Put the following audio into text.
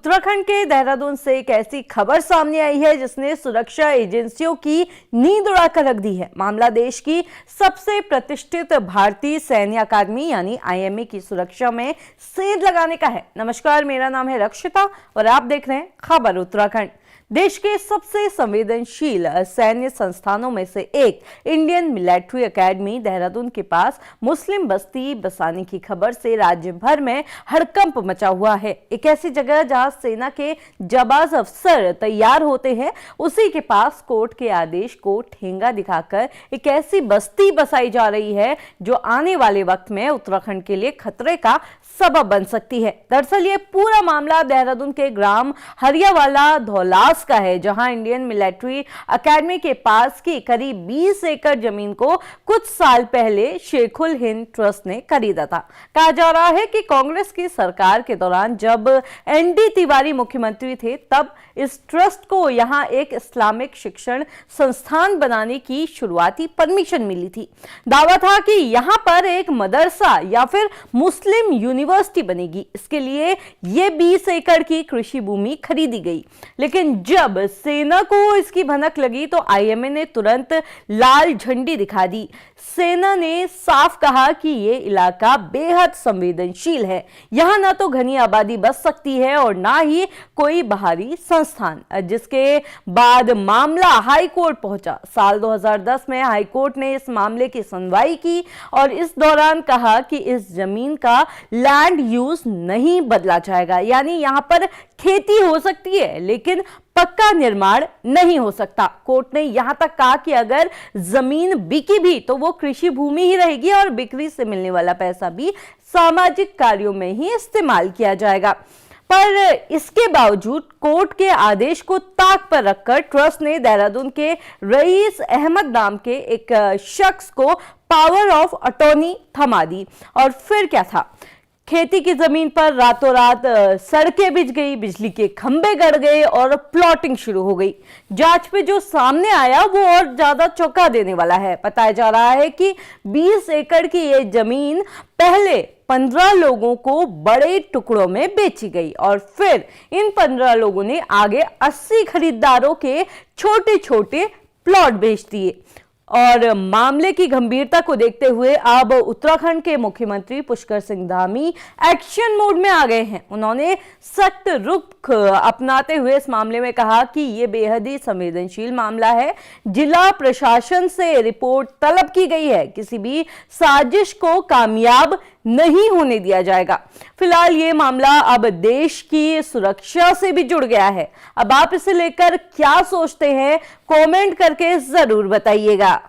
उत्तराखंड के देहरादून से एक ऐसी खबर सामने आई है जिसने सुरक्षा एजेंसियों की नींद उड़ाकर रख दी है। मामला देश की सबसे प्रतिष्ठित भारतीय सैन्य अकादमी यानी आईएमए की सुरक्षा में सेंध लगाने का है। नमस्कार, मेरा नाम है रक्षिता और आप देख रहे हैं खबर उत्तराखंड। देश के सबसे संवेदनशील सैन्य संस्थानों में से एक इंडियन मिलिट्री एकेडमी देहरादून के पास मुस्लिम बस्ती बसाने की खबर से राज्य भर में हड़कंप मचा हुआ है। एक ऐसी जगह जहां सेना के जाबाज अफसर तैयार होते हैं, उसी के पास कोर्ट के आदेश को ठेंगा दिखाकर एक ऐसी बस्ती बसाई जा रही है जो आने वाले वक्त में उत्तराखंड के लिए खतरे का सबब बन सकती है। दरअसल ये पूरा मामला देहरादून के ग्राम हरियावाला धौलास का है, जहां इंडियन मिलिट्री एकेडमी के पास की करीब 20 एकड़ जमीन को कुछ साल पहले शेखुल हिंद ट्रस्ट ने खरीदा था। कहा जा रहा है कि कांग्रेस की सरकार के दौरान जब एनडी तिवारी मुख्यमंत्री थे, तब इस ट्रस्ट को यहां एक इस्लामिक शिक्षण संस्थान बनाने की शुरुआती परमिशन मिली थी। दावा था कि यहां पर एक मदरसा या फिर मुस्लिम यूनिवर्सिटी बनेगी। इसके लिए ये 20 एकड़ की कृषि भूमि खरीदी गई, लेकिन जब सेना को इसकी भनक लगी तो आईएमए ने तुरंत लाल झंडी दिखा दी। सेना ने साफ कहा कि ये इलाका बेहद संवेदनशील है, यहां ना तो घनी आबादी बस सकती है और ना ही कोई बाहरी संस्थान। जिसके बाद मामला हाई कोर्ट पहुंचा। साल 2010 में हाई कोर्ट ने इस मामले की सुनवाई की और इस दौरान कहा कि इस जमीन का लैंड यूज नहीं बदला जाएगा, यानी यहां पर खेती हो सकती है लेकिन पक्का निर्माण नहीं हो सकता। कोर्ट ने यहां तक कहा कि अगर जमीन बिकी भी तो वो कृषि भूमि ही रहेगी और बिक्री से मिलने वाला पैसा भी सामाजिक कार्यों में ही इस्तेमाल किया जाएगा। पर इसके बावजूद कोर्ट के आदेश को ताक पर रखकर ट्रस्ट ने देहरादून के रईस अहमद नाम के एक शख्स को पावर ऑफ अटॉर्नी थमा दी। और फिर क्या था, खेती की जमीन पर रातों रात सड़कें बिछ गई, बिजली के खंभे गड़ गए और प्लॉटिंग शुरू हो गई। जांच पे जो सामने आया वो और ज्यादा चौंका देने वाला है। बताया जा रहा है कि 20 एकड़ की ये जमीन पहले 15 लोगों को बड़े टुकड़ों में बेची गई और फिर इन 15 लोगों ने आगे 80 खरीदारों के छोटे छोटे प्लॉट बेच दिए। और मामले की गंभीरता को देखते हुए अब उत्तराखंड के मुख्यमंत्री पुष्कर सिंह धामी एक्शन मोड में आ गए हैं। उन्होंने सख्त रुख अपनाते हुए इस मामले में कहा कि यह बेहद ही संवेदनशील मामला है। जिला प्रशासन से रिपोर्ट तलब की गई है, किसी भी साजिश को कामयाब नहीं होने दिया जाएगा। फिलहाल ये मामला अब देश की सुरक्षा से भी जुड़ गया है। अब आप इसे लेकर क्या सोचते हैं, कमेंट करके जरूर बताइएगा।